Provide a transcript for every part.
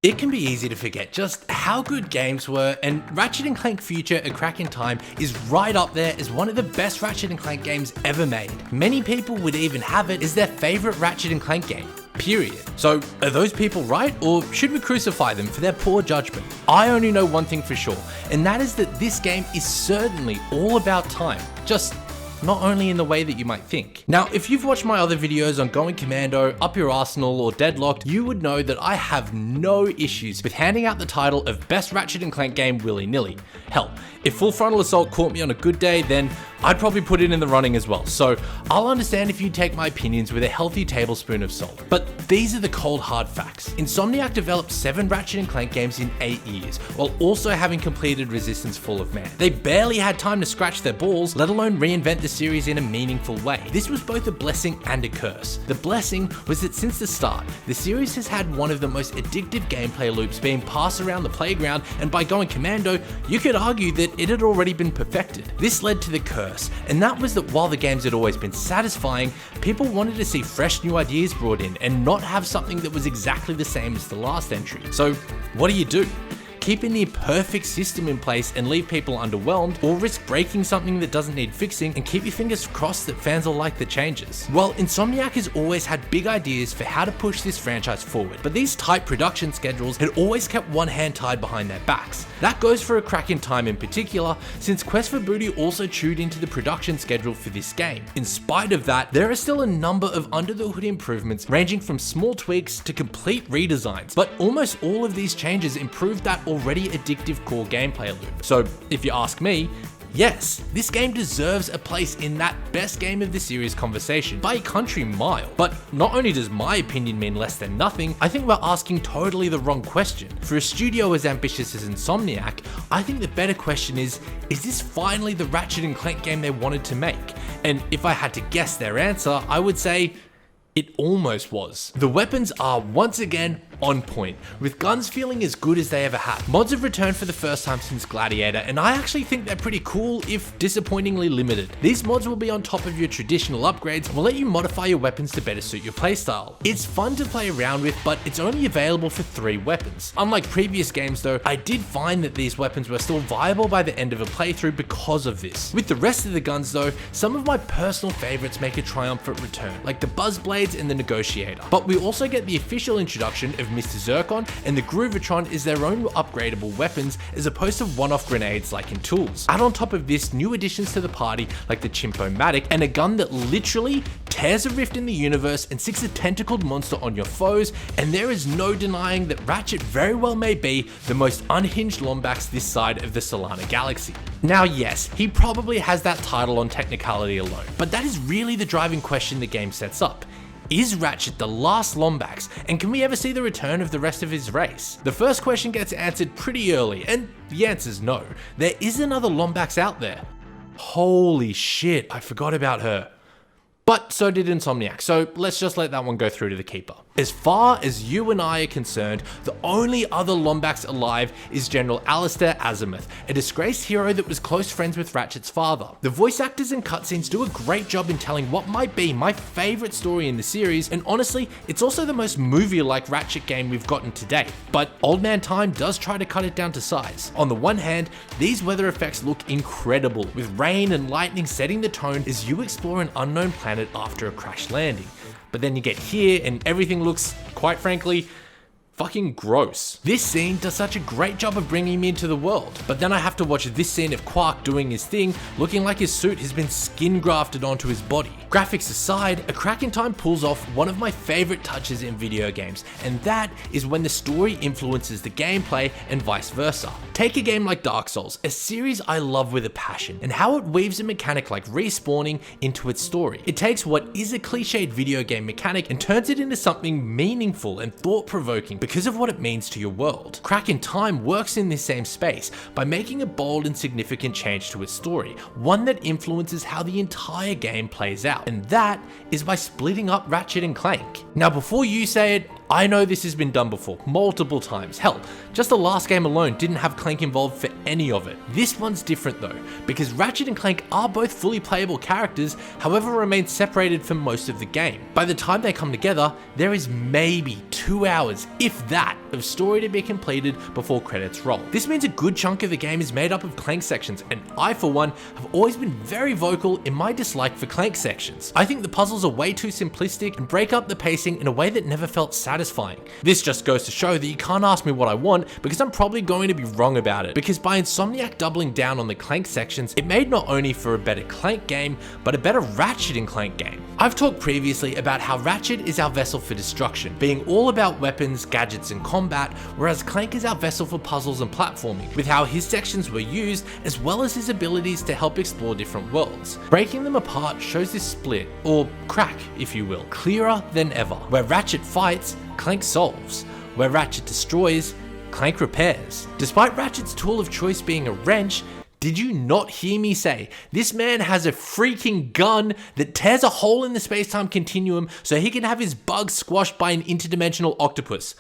It can be easy to forget just how good games were, and Ratchet and Clank Future: A Crack in Time is right up there as one of the best Ratchet and Clank games ever made. Many people would even have it as their favorite Ratchet and Clank game, period. So are those people right, or should we crucify them for their poor judgment? I only know one thing for sure, and that is that this game is certainly all about time, just not only in the way that you might think. Now, if you've watched my other videos on Going Commando, Up Your Arsenal, or Deadlocked, you would know that I have no issues with handing out the title of Best Ratchet and Clank Game willy-nilly. Hell, if Full Frontal Assault caught me on a good day, then I'd probably put it in the running as well, so I'll understand if you take my opinions with a healthy tablespoon of salt. But these are the cold hard facts. Insomniac developed 7 Ratchet and Clank games in 8 years, while also having completed Resistance Fall of Man. They barely had time to scratch their balls, let alone reinvent the series in a meaningful way. This was both a blessing and a curse. The blessing was that since the start, the series has had one of the most addictive gameplay loops being passed around the playground, and by going commando, you could argue that it had already been perfected. This led to the curse, and that was that while the games had always been satisfying, people wanted to see fresh new ideas brought in and not have something that was exactly the same as the last entry. So what do? Keep in the perfect system in place and leave people underwhelmed, or risk breaking something that doesn't need fixing and keep your fingers crossed that fans will like the changes? Well, Insomniac has always had big ideas for how to push this franchise forward, but these tight production schedules had always kept one hand tied behind their backs. That goes for A Crack in Time in particular, since Quest for Booty also chewed into the production schedule for this game. In spite of that, there are still a number of under the hood improvements ranging from small tweaks to complete redesigns, but almost all of these changes improved that already addictive core gameplay loop. So if you ask me, yes, this game deserves a place in that best game of the series conversation by a country mile. But not only does my opinion mean less than nothing, I think we're asking totally the wrong question. For a studio as ambitious as Insomniac, I think the better question is this finally the Ratchet and Clank game they wanted to make? And if I had to guess their answer, I would say it almost was. The weapons are once again on point, with guns feeling as good as they ever have. Mods have returned for the first time since Gladiator, and I actually think they're pretty cool, if disappointingly limited. These mods will be on top of your traditional upgrades and will let you modify your weapons to better suit your playstyle. It's fun to play around with, but it's only available for 3 weapons. Unlike previous games though, I did find that these weapons were still viable by the end of a playthrough because of this. With the rest of the guns though, some of my personal favorites make a triumphant return, like the Buzz Blades and the Negotiator. But we also get the official introduction of Mr. Zircon, and the Groovatron is their own upgradable weapons as opposed to one-off grenades like in Tools. Add on top of this new additions to the party like the Chimpo-Matic and a gun that literally tears a rift in the universe and sticks a tentacled monster on your foes, and there is no denying that Ratchet very well may be the most unhinged Lombax this side of the Solana galaxy. Now yes, he probably has that title on technicality alone, but that is really the driving question the game sets up. Is Ratchet the last Lombax, and can we ever see the return of the rest of his race? The first question gets answered pretty early, and the answer's no. There is another Lombax out there. Holy shit, I forgot about her. But so did Insomniac, so let's just let that one go through to the keeper. As far as you and I are concerned, the only other Lombax alive is General Alistair Azimuth, a disgraced hero that was close friends with Ratchet's father. The voice actors and cutscenes do a great job in telling what might be my favorite story in the series, and honestly, it's also the most movie-like Ratchet game we've gotten to date. But Old Man Time does try to cut it down to size. On the one hand, these weather effects look incredible, with rain and lightning setting the tone as you explore an unknown planet after a crash landing. But then you get here and everything looks, quite frankly, fucking gross. This scene does such a great job of bringing me into the world, but then I have to watch this scene of Quark doing his thing, looking like his suit has been skin grafted onto his body. Graphics aside, A Crack in Time pulls off one of my favorite touches in video games, and that is when the story influences the gameplay and vice versa. Take a game like Dark Souls, a series I love with a passion, and how it weaves a mechanic like respawning into its story. It takes what is a cliched video game mechanic and turns it into something meaningful and thought-provoking because of what it means to your world. Crack in Time works in this same space by making a bold and significant change to its story, one that influences how the entire game plays out, and that is by splitting up Ratchet and Clank. Now before you say it, I know this has been done before, multiple times. Hell, just the last game alone didn't have Clank involved for any of it. This one's different though, because Ratchet and Clank are both fully playable characters, however remain separated for most of the game. By the time they come together, there is maybe 2 hours, if that, of story to be completed before credits roll. This means a good chunk of the game is made up of Clank sections, and I for one have always been very vocal in my dislike for Clank sections. I think the puzzles are way too simplistic and break up the pacing in a way that never felt satisfying. This just goes to show that you can't ask me what I want, because I'm probably going to be wrong about it, because by Insomniac doubling down on the Clank sections, it made not only for a better Clank game, but a better Ratchet and Clank game. I've talked previously about how Ratchet is our vessel for destruction, being all about weapons, gadgets and combat, whereas Clank is our vessel for puzzles and platforming, with how his sections were used, as well as his abilities to help explore different worlds. Breaking them apart shows this split, or crack if you will, clearer than ever. Where Ratchet fights, Clank solves. Where Ratchet destroys, Clank repairs. Despite Ratchet's tool of choice being a wrench, did you not hear me say, this man has a freaking gun that tears a hole in the space-time continuum so he can have his bug squashed by an interdimensional octopus?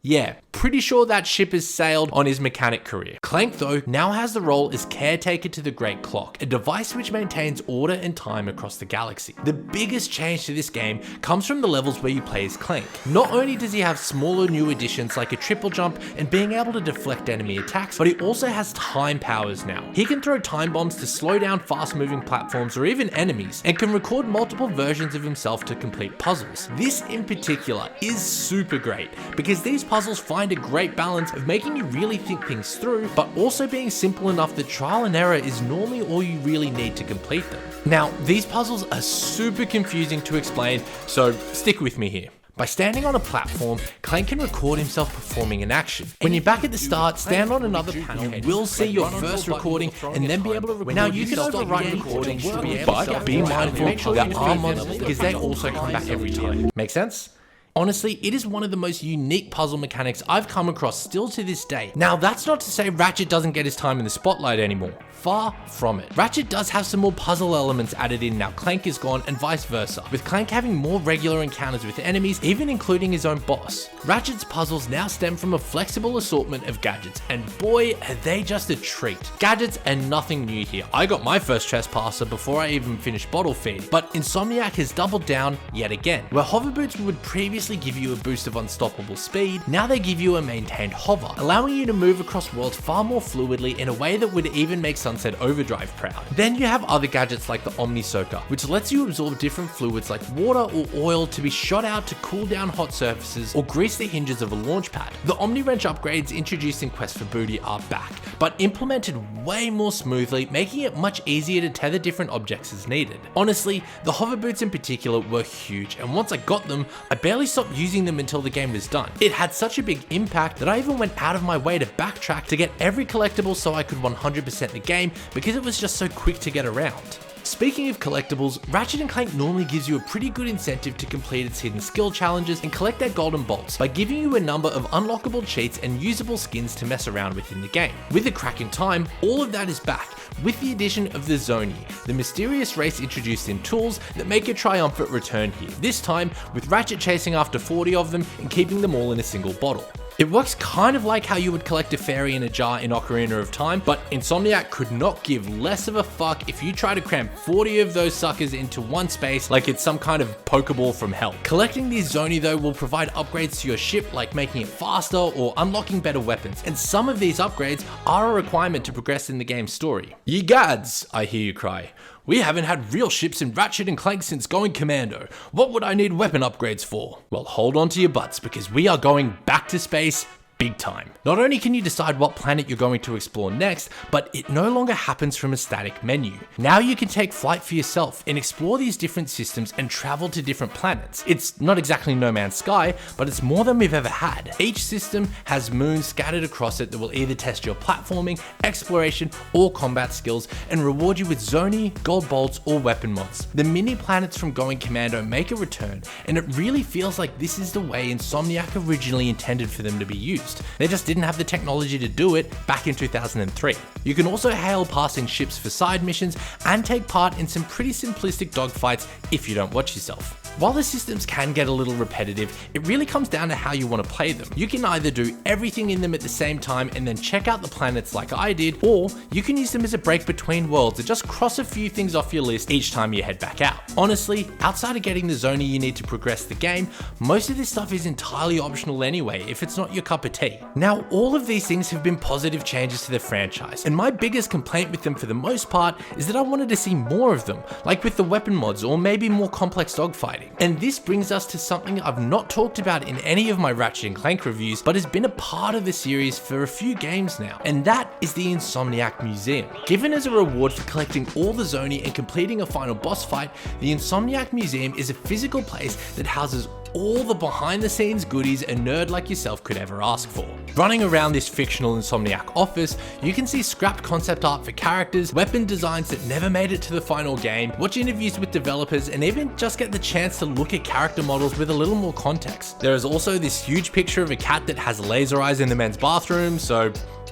Yeah, pretty sure that ship has sailed on his mechanic career. Clank though now has the role as caretaker to the Great Clock, a device which maintains order and time across the galaxy. The biggest change to this game comes from the levels where you play as Clank. Not only does he have smaller new additions like a triple jump and being able to deflect enemy attacks, but he also has time powers now. He can throw time bombs to slow down fast moving platforms or even enemies, and can record multiple versions of himself to complete puzzles. This in particular is super great, because these puzzles find a great balance of making you really think things through, but also being simple enough that trial and error is normally all you really need to complete them. Now, these puzzles are super confusing to explain, so stick with me here. By standing on a platform, Clank can record himself performing an action. When you're back at the start, stand on another panel and we'll see your first recording and then be able to record. Now you can overwrite recordings to be able to stop. Be mindful there are monsters because they also come back every time. Make sense? Honestly, it is one of the most unique puzzle mechanics I've come across still to this day. Now, that's not to say Ratchet doesn't get his time in the spotlight anymore. Far from it. Ratchet does have some more puzzle elements added in now Clank is gone, and vice versa, with Clank having more regular encounters with enemies, even including his own boss. Ratchet's puzzles now stem from a flexible assortment of gadgets, and boy, are they just a treat. Gadgets are nothing new here. I got my first trespasser before I even finished Bottle Feed, but Insomniac has doubled down yet again. Where hover boots would previously give you a boost of unstoppable speed, now they give you a maintained hover, allowing you to move across worlds far more fluidly in a way that would even make Sunset Overdrive proud. Then you have other gadgets like the Omni Soaker, which lets you absorb different fluids like water or oil to be shot out to cool down hot surfaces or grease the hinges of a launch pad. The Omni Wrench upgrades introduced in Quest for Booty are back, but implemented way more smoothly, making it much easier to tether different objects as needed. Honestly, the hover boots in particular were huge, and once I got them, I barely stopped using them until the game was done. It had such a big impact that I even went out of my way to backtrack to get every collectible so I could 100% the game, because it was just so quick to get around. Speaking of collectibles, Ratchet and Clank normally gives you a pretty good incentive to complete its hidden skill challenges and collect their golden bolts by giving you a number of unlockable cheats and usable skins to mess around with in the game. With a crack in time, all of that is back, with the addition of the Zoni, the mysterious race introduced in Tools that make a triumphant return here, this time with Ratchet chasing after 40 of them and keeping them all in a single bottle. It works kind of like how you would collect a fairy in a jar in Ocarina of Time, but Insomniac could not give less of a fuck if you try to cram 40 of those suckers into one space like it's some kind of Pokeball from hell. Collecting these Zoni though will provide upgrades to your ship, like making it faster or unlocking better weapons, and some of these upgrades are a requirement to progress in the game's story. Ye gods, I hear you cry. We haven't had real ships in Ratchet and Clank since going Commando. What would I need weapon upgrades for? Well, hold on to your butts, because we are going back to space big time. Not only can you decide what planet you're going to explore next, but it no longer happens from a static menu. Now you can take flight for yourself and explore these different systems and travel to different planets. It's not exactly No Man's Sky, but it's more than we've ever had. Each system has moons scattered across it that will either test your platforming, exploration, or combat skills and reward you with Zoni, gold bolts, or weapon mods. The mini planets from Going Commando make a return, and it really feels like this is the way Insomniac originally intended for them to be used. They just didn't have the technology to do it back in 2003. You can also hail passing ships for side missions and take part in some pretty simplistic dogfights if you don't watch yourself. While the systems can get a little repetitive, it really comes down to how you want to play them. You can either do everything in them at the same time and then check out the planets like I did, or you can use them as a break between worlds and just cross a few things off your list each time you head back out. Honestly, outside of getting the zoning you need to progress the game, most of this stuff is entirely optional anyway if it's not your cup of tea. Now, all of these things have been positive changes to the franchise, and my biggest complaint with them for the most part is that I wanted to see more of them, like with the weapon mods or maybe more complex dogfighting. And this brings us to something I've not talked about in any of my Ratchet and Clank reviews, but has been a part of the series for a few games now, and that is the Insomniac Museum. Given as a reward for collecting all the Zoni and completing a final boss fight, the Insomniac Museum is a physical place that houses all the behind the scenes goodies a nerd like yourself could ever ask for. Running around this fictional Insomniac office, you can see scrapped concept art for characters, weapon designs that never made it to the final game, watch interviews with developers, and even just get the chance to look at character models with a little more context. There is also this huge picture of a cat that has laser eyes in the men's bathroom, so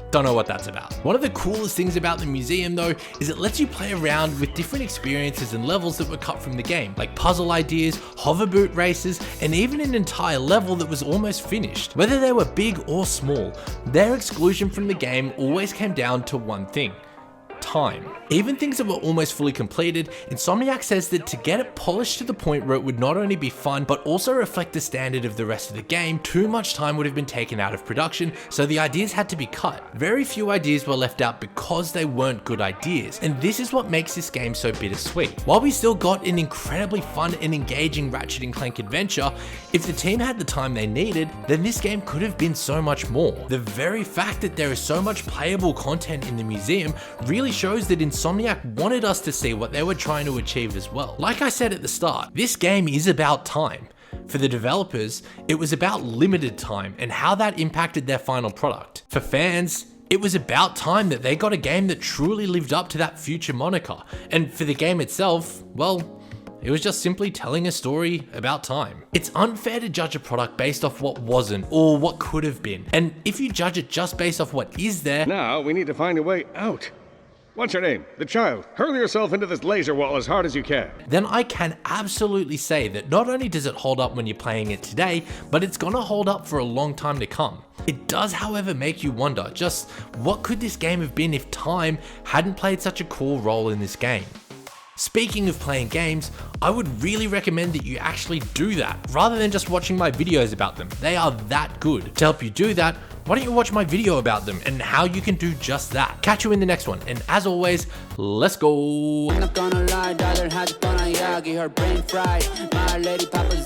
don't know what that's about. One of the coolest things about the museum though is it lets you play around with different experiences and levels that were cut from the game, like puzzle ideas, hoverboot races, and even an entire level that was almost finished. Whether they were big or small, their exclusion from the game always came down to one thing: time. Even things that were almost fully completed, Insomniac says that to get it polished to the point where it would not only be fun, but also reflect the standard of the rest of the game, too much time would have been taken out of production, so the ideas had to be cut. Very few ideas were left out because they weren't good ideas, and this is what makes this game so bittersweet. While we still got an incredibly fun and engaging Ratchet and Clank adventure, if the team had the time they needed, then this game could have been so much more. The very fact that there is so much playable content in the museum really shows that Insomniac wanted us to see what they were trying to achieve as well. Like I said at the start, this game is about time. For the developers, it was about limited time and how that impacted their final product. For fans, it was about time that they got a game that truly lived up to that future moniker. And for the game itself, well, it was just simply telling a story about time. It's unfair to judge a product based off what wasn't or what could have been. And if you judge it just based off what is there, now we need to find a way out. What's your name? The child. Hurl yourself into this laser wall as hard as you can. Then I can absolutely say that not only does it hold up when you're playing it today, but it's gonna hold up for a long time to come. It does, however, make you wonder just what could this game have been if time hadn't played such a cool role in this game. Speaking of playing games, I would really recommend that you actually do that rather than just watching my videos about them. They are that good. To help you do that, why don't you watch my video about them and how you can do just that. Catch you in the next one, and as always, let's go. I'm not gonna lie, her brain fried. My lady Papa's